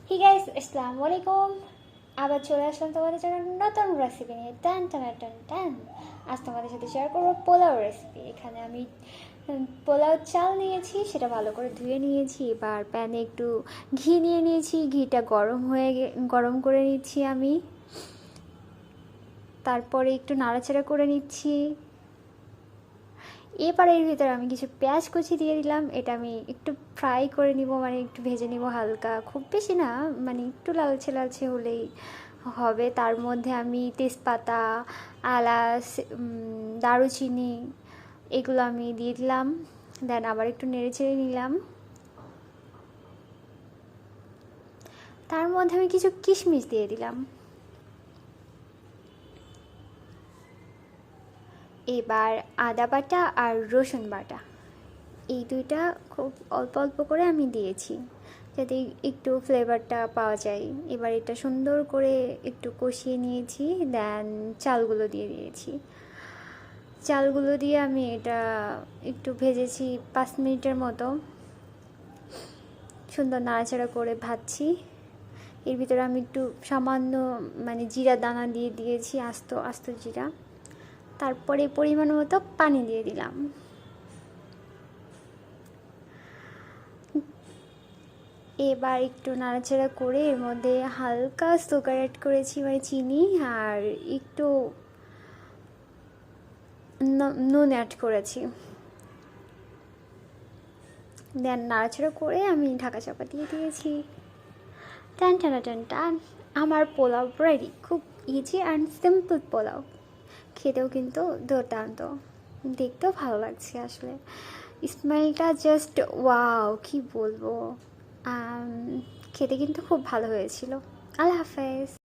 হি guys, আসসালামু আলাইকুম। আবার চলে আসলাম তোমাদের জন্য নতুন রেসিপি নিয়ে। টান টান টান টান। আজ তোমাদের সাথে শেয়ার করবো পোলাও রেসিপি। এখানে আমি পোলাও চাল নিয়েছি, সেটা ভালো করে ধুয়ে নিয়েছি। এবার প্যানে একটু ঘি নিয়ে নিয়েছি, ঘিটা গরম করে নিচ্ছি আমি। তারপরে একটু নাড়াচাড়া করে নিচ্ছি। এবার এর ভিতরে আমি কিছু পেঁয়াজ কুচি দিয়ে দিলাম। এটা আমি একটু ফ্রাই করে নিব, মানে একটু ভেজে নিব হালকা, খুব বেশি না, মানে একটু লালচে লালচে হলেই হবে। তার মধ্যে আমি তেজপাতা, এলাচ, দারুচিনি এগুলো আমি দিয়ে দিলাম। দেন আবার একটু নেড়ে চেড়ে নিলাম। তার মধ্যে আমি কিছু কিশমিশ দিয়ে দিলাম। এবার আদা বাটা আর রসুন বাটা এই দুইটা খুব অল্প অল্প করে আমি দিয়েছি, যাতে একটু ফ্লেভারটা পাওয়া যায়। এবার এটা সুন্দর করে একটু কষিয়ে নিয়েছি। দেন চালগুলো দিয়ে দিয়েছি। চালগুলো দিয়ে আমি এটা একটু ভেজেছি 5 মিনিটের মতো। সুন্দর নাড়াচাড়া করে ভাজছি। এর ভিতরে আমি একটু সামান্য মানে জিরা দানা দিয়ে দিয়েছি, আস্ত আস্ত জিরা। তারপরে পরিমাণ মতো পানি দিয়ে দিলাম। এবার একটু নাড়াচাড়া করে এর মধ্যে হালকা সুগার অ্যাড করেছি, মানে চিনি, আর একটু নুন অ্যাড করেছি। দেন নাড়াচাড়া করে আমি ঢাকা চাপা দিয়ে দিয়েছি। টান টানা টান টান, আমার পোলাও রেডি। খুব ইজি অ্যান্ড সিম্পল পোলাও, খেতেও কিন্তু দুর্দান্ত, দেখতেও ভালো লাগছে আসলে। স্মেলটা জাস্ট ওয়াও, কি বলবো। খেতে কিন্তু খুব ভালো হয়েছিল। আল্লাহ হাফেজ।